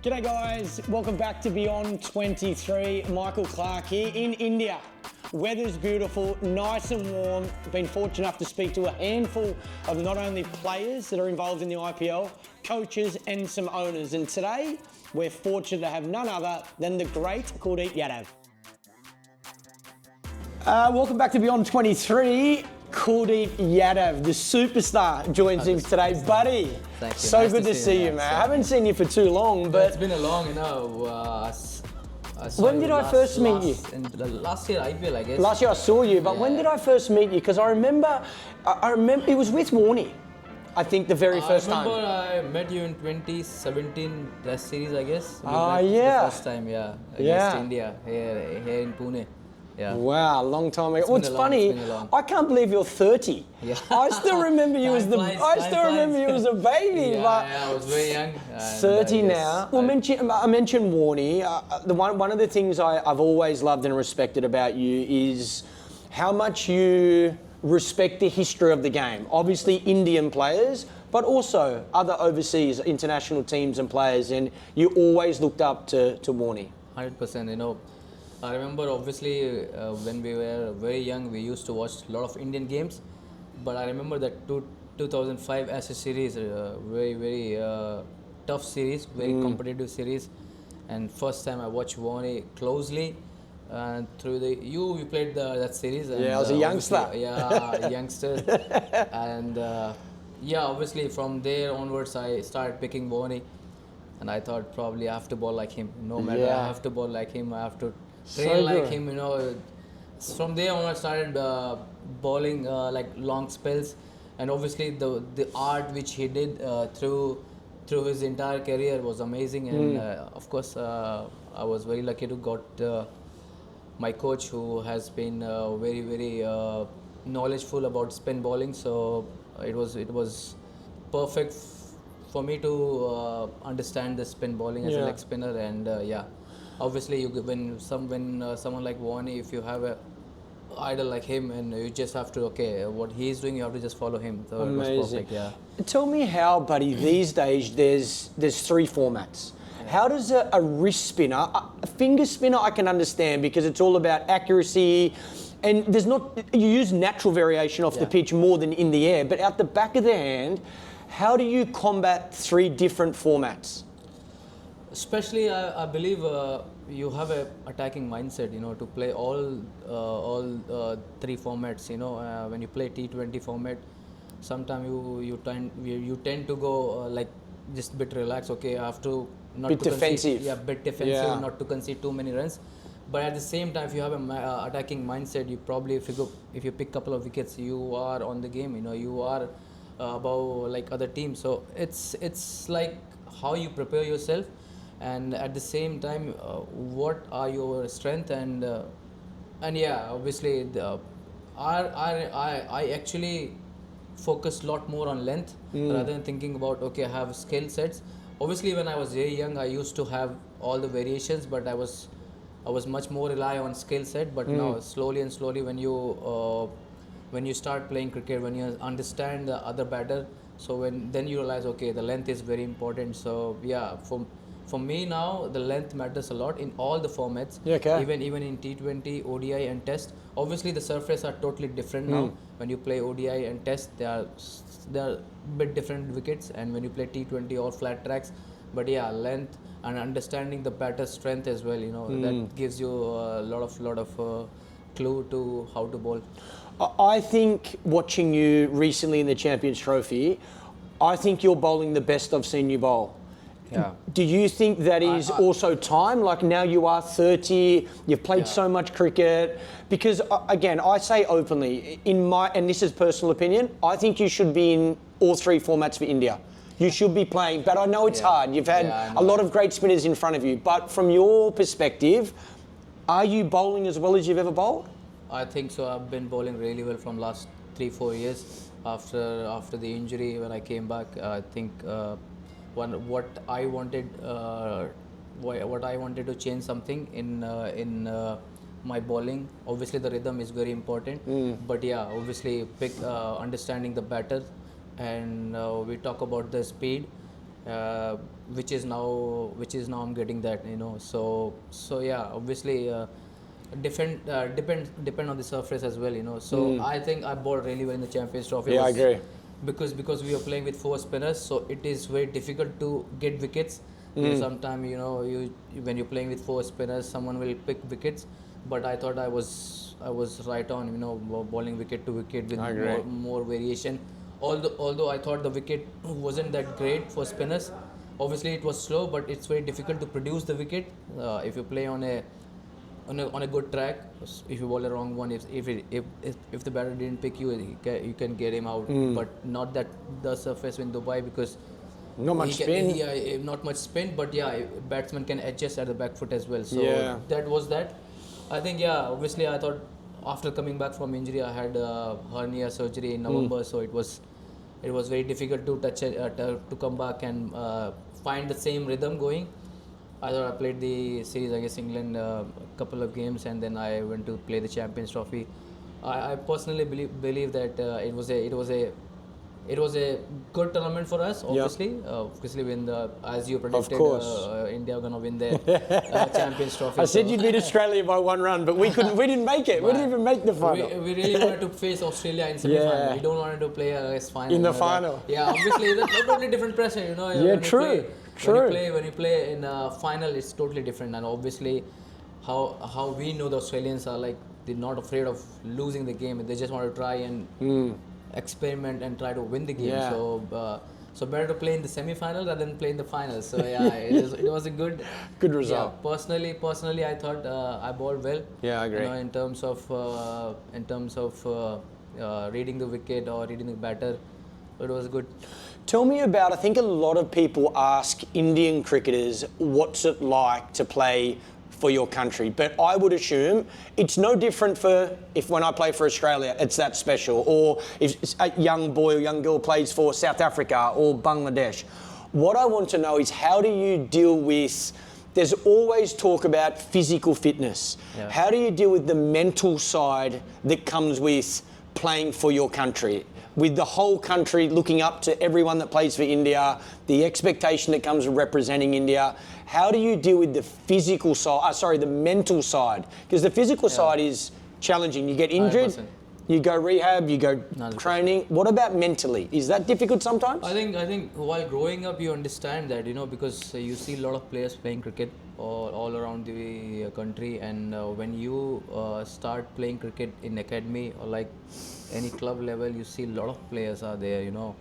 G'day guys, welcome back to Beyond 23. Michael Clark here in India. Weather's beautiful, nice and warm. Been fortunate enough to speak to a handful of not only players that are involved in the IPL, coaches and some owners. And today, we're fortunate to have none other than the great Kuldeep Yadav. Welcome back to Beyond 23. Kuldeep Yadav, the superstar, joins him today. Buddy, thank you. So nice good to see you, man. I haven't seen you for too long, but... It's been a long, when did I first meet you? Last year IPL, I guess. Last year I saw you, but when did I first meet you? Because I remember it was with Warnie, I think the very first time. I remember I met you in 2017 Test Series, I guess. Yeah. The first time, against India, here in Pune. Yeah. Wow, long time ago. It's funny. I can't believe you're 30. Yeah. I still remember you as a baby. I was very young. 30 now. Well, I mentioned Warnie. One of the things I've always loved and respected about you is how much you respect the history of the game. Obviously, Indian players, but also other overseas international teams and players, and you always looked up to Warnie. 100%. I remember obviously when we were very young, we used to watch a lot of Indian games. But I remember that 2005 Ashes series, very tough series, very competitive series. And first time I watched Warnie closely. And we played that series. And, I was a youngster. Youngster. And obviously from there onwards, I started picking Warnie. And I thought probably I have to bowl like him. No matter, I have to bowl like him. I have to train like him, From there on, I started bowling like long spells, and obviously the art which he did through his entire career was amazing. And of course, I was very lucky to got my coach, who has been very knowledgeable about spin bowling. So it was perfect for me to understand the spin bowling as a leg spinner. And obviously, when someone like Warnie, if you have a idol like him, and you just have to what he's doing, you have to just follow him. So amazing. It was perfect. Yeah. Tell me how, buddy. These days, there's three formats. How does a wrist spinner, a finger spinner, I can understand because it's all about accuracy, and you use natural variation off the pitch more than in the air. But out the back of the hand, how do you combat three different formats? Especially, I believe you have a attacking mindset, to play all three formats. When you play T20 format, sometimes you tend to go like just a bit relaxed. I have to not bit to defensive. Concede, bit defensive, not to concede too many runs. But at the same time, if you have a attacking mindset, you probably if you pick a couple of wickets, you are on the game. You are above like other teams. So it's like how you prepare yourself. And at the same time, what are your strengths and obviously I actually focus a lot more on length rather than thinking about I have skill sets. Obviously, when I was very young, I used to have all the variations, but I was much more rely on skill set. But now slowly when you start playing cricket, when you understand the other batter, so then you realize the length is very important. So for me now, the length matters a lot in all the formats. Even in T20, ODI and Test. Obviously, the surface are totally different now. When you play ODI and Test, they are a bit different wickets. And when you play T20, all flat tracks. But length and understanding the batter's strength as well. That gives you a lot of clue to how to bowl. I think watching you recently in the Champions Trophy, I think you're bowling the best I've seen you bowl. Yeah. Do you think that is also time? Like now you are 30, you've played so much cricket. Because again, I say openly, and this is personal opinion, I think you should be in all three formats for India. You should be playing, but I know it's hard. You've had a lot of great spinners in front of you. But from your perspective, are you bowling as well as you've ever bowled? I think so. I've been bowling really well from last 3-4 years. After the injury, when I came back, I think what I wanted to change something in my bowling. Obviously, the rhythm is very important. But obviously, understanding the batter, and we talk about the speed. which is now I'm getting that, you know. So yeah, obviously depend on the surface as well, you know. So I think I bowled really well in the Champions Trophy. Yeah, I agree. Because we are playing with 4 spinners, so it is very difficult to get wickets. Sometimes, you know, when you're playing with 4 spinners, someone will pick wickets. But I thought I was right on, you know, bowling wicket to wicket with more variation. Although I thought the wicket wasn't that great for spinners. Obviously, it was slow, but it's very difficult to produce the wicket if you play on a good track. If you bowl a wrong one, if the batter didn't pick you, you can get him out. But not that the surface in Dubai, because not much spin. Yeah, not much spin, but yeah, batsman can adjust at the back foot as well. So that was that. I think, yeah, obviously I thought after coming back from injury, I had hernia surgery in November, so it was very difficult to to come back and find the same rhythm going. I thought I played the series against England a couple of games, and then I went to play the Champions Trophy. I personally believe that it was a good tournament for us. Obviously, obviously, when as you predicted, India were gonna win the Champions Trophy. I said you'd beat Australia by 1 run, but we couldn't. We didn't make it. We didn't even make the final. We really wanted to face Australia in semi-final. We don't want to play against final. In the final. Yeah, obviously, that's totally different pressure. You know. Yeah, true. When you play in a final, it's totally different. And obviously, how we know the Australians are like, they're not afraid of losing the game. They just want to try and experiment and try to win the game. Yeah. So better to play in the semi-final rather than play in the final. So yeah, it was a good result. Yeah, personally, I thought I bowled well. Yeah, I agree. You know, in terms of reading the wicket or reading the batter, it was good. Tell me about, I think a lot of people ask Indian cricketers, what's it like to play for your country? But I would assume it's no different when I play for Australia, it's that special. Or if a young boy or young girl plays for South Africa or Bangladesh. What I want to know is, how do you deal with, there's always talk about physical fitness. Yeah. How do you deal with the mental side that comes with playing for your country? With the whole country looking up to everyone that plays for India, the expectation that comes with representing India. How do you deal with the physical side, the mental side? Because the physical side is challenging. You get injured, 100%. You go rehab, you go 100%. Training. What about mentally? Is that difficult sometimes? I think while growing up, you understand that, you know, because you see a lot of players playing cricket all around the country, and when you start playing cricket in academy or like any club level, you see a lot of players are there, you know.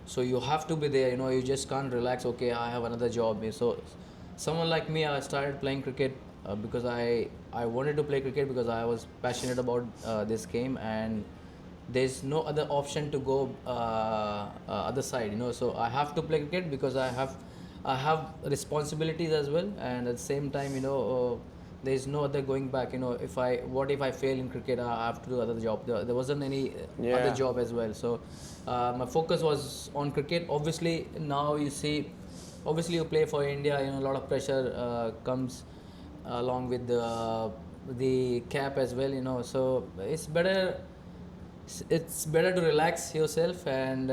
So you have to be there, you know. You just can't relax. Okay, I have another job. So someone like me, I started playing cricket because I wanted to play cricket because I was passionate about this game, and there's no other option to go other side, you know. So I have to play cricket because I have responsibilities as well, and at the same time, you know, there's no other going back, you know. What if I fail in cricket? I have to do another job. There wasn't any other job as well. So my focus was on cricket. Obviously, now you see, obviously you play for India, you know, a lot of pressure comes along with the cap as well, you know. So it's better to relax yourself and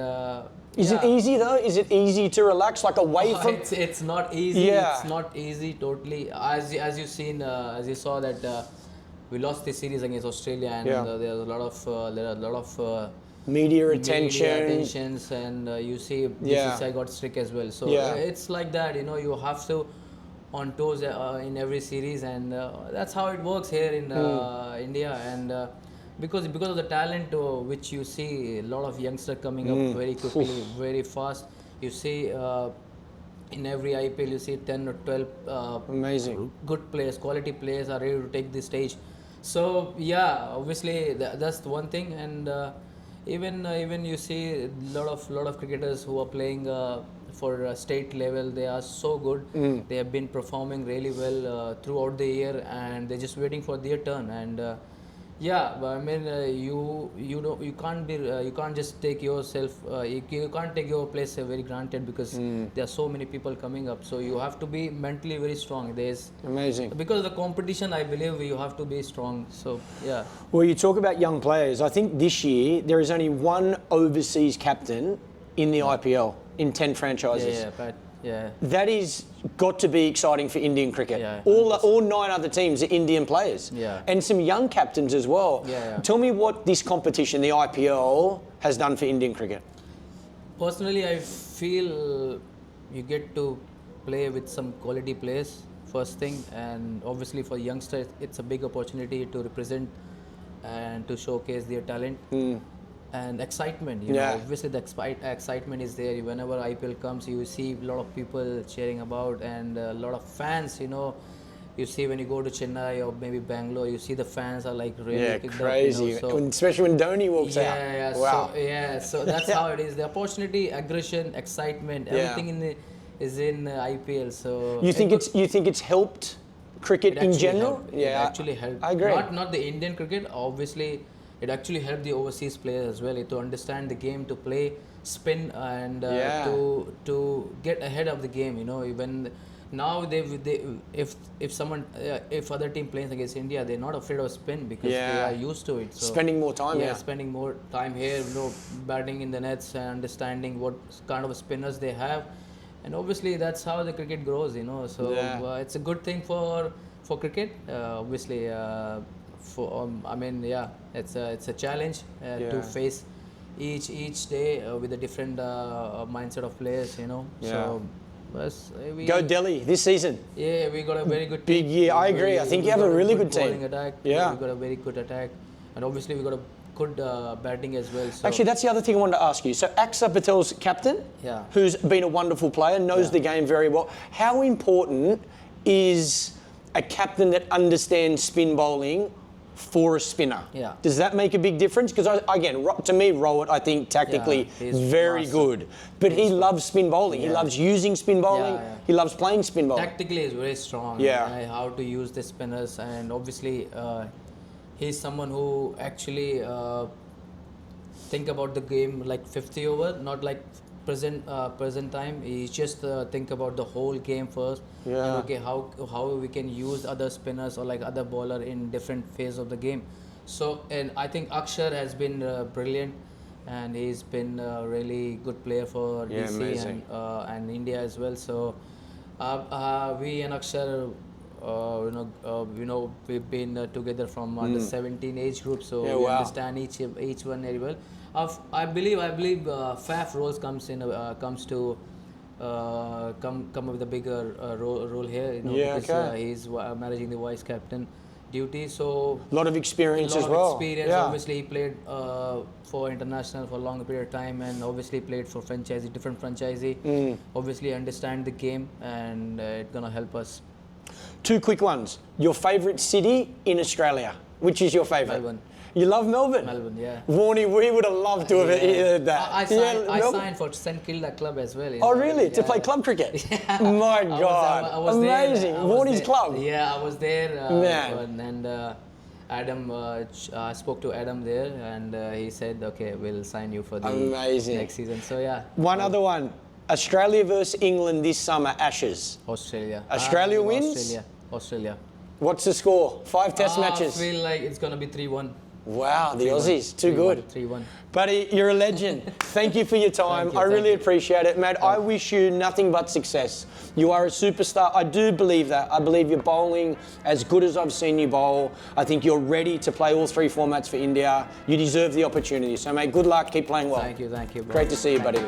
Is it easy though? Is it easy to relax, like away from? It's not easy. Yeah. It's not easy totally. As you saw that we lost the series against Australia, and there's a lot of media attentions, and you see BCCI got strict as well. So it's like that, you know. You have to on toes in every series, and that's how it works here in India. And because of the talent which you see, a lot of youngsters coming up very quickly, very fast. You see in every IPL, you see 10 or 12 amazing good players, quality players are ready to take the stage. So yeah, obviously that's the one thing. And even you see a lot of cricketers who are playing for state level. They are so good. They have been performing really well throughout the year, and they're just waiting for their turn. And but I mean, you can't just take yourself. You can't take your place very granted, because there are so many people coming up. So you have to be mentally very strong. There's amazing, because of the competition. I believe you have to be strong. So yeah. Well, you talk about young players. I think this year there is only one overseas captain in the IPL in 10 franchises. Pat. Yeah. That is got to be exciting for Indian cricket. Yeah, all 9 other teams are Indian players. Yeah. And some young captains as well. Yeah. Tell me what this competition, the IPL, has done for Indian cricket. Personally, I feel you get to play with some quality players, first thing, and obviously for youngsters, it's a big opportunity to represent and to showcase their talent. And excitement, you know, obviously the excitement is there. Whenever IPL comes, you see a lot of people cheering about and a lot of fans, you know. You see when you go to Chennai or maybe Bangalore, you see the fans are like really kicked crazy. up, you know, so especially when Dhoni walks out. Yeah, wow. So that's how it is. The opportunity, aggression, excitement, everything is in IPL. So you think it's helped cricket in general? Helped. It actually helped. I agree. Not the Indian cricket, obviously. It actually helped the overseas players as well to understand the game, to play spin, and to get ahead of the game. You know, when now if other team plays against India, they're not afraid of spin because they are used to it. So spending more time. Spending more time here, you know, batting in the nets and understanding what kind of spinners they have, and obviously that's how the cricket grows. You know, so it's a good thing for cricket. Obviously. It's a challenge to face each day with a different mindset of players, you know. So, go Delhi this season. Yeah, we got a very good big year. I agree. I think you have a really good team. Attack. Yeah, we got a very good attack, and obviously we got a good batting as well. So. Actually, that's the other thing I wanted to ask you. So Axar Patel's captain, who's been a wonderful player, knows the game very well. How important is a captain that understands spin bowling for a spinner? Yeah. Does that make a big difference? Because to me, Rohit, I think tactically very good, but he loves spin bowling. He loves using spin bowling. He loves playing spin bowling. Tactically, is very strong. Yeah. How to use the spinners, and obviously, he's someone who actually think about the game like 50 over, not like present time. He just think about the whole game first. And okay, how we can use other spinners or like other bowler in different phase of the game. So, and I think Axar has been brilliant, and he's been a really good player for DC and India as well. So we and Axar, we've been together from under 17 age group, so we understand each one very well. I believe Faf roles comes to come up with a bigger role here, you know, because he's managing the vice captain duty. So a lot of experience as well. Obviously, he played for international for a long period of time, and obviously played for different franchisee. Obviously, understand the game, and it's gonna help us. 2 quick ones. Your favourite city in Australia? Which is your favourite? Melbourne. You love Melbourne? Melbourne, yeah. Warnie, we would have loved to have heard that. I signed for St Kilda Club as well. Oh, really? To play club cricket? Yeah. My God. I was amazing. Warnie's club? Yeah, I was there. Man. And Adam, I spoke to Adam there, and he said, okay, we'll sign you for the next season. So, yeah. One other one. Australia versus England this summer, Ashes. Australia. Australia wins? Australia. What's the score? 5 test matches? I feel like it's going to be 3-1. Wow, the Aussies, too good. 3-1. Buddy, you're a legend. Thank you for your time. I really appreciate it, mate. I wish you nothing but success. You are a superstar. I do believe that. I believe you're bowling as good as I've seen you bowl. I think you're ready to play all 3 formats for India. You deserve the opportunity. So, mate, good luck. Keep playing well. Thank you. Bro. Great to see you, buddy.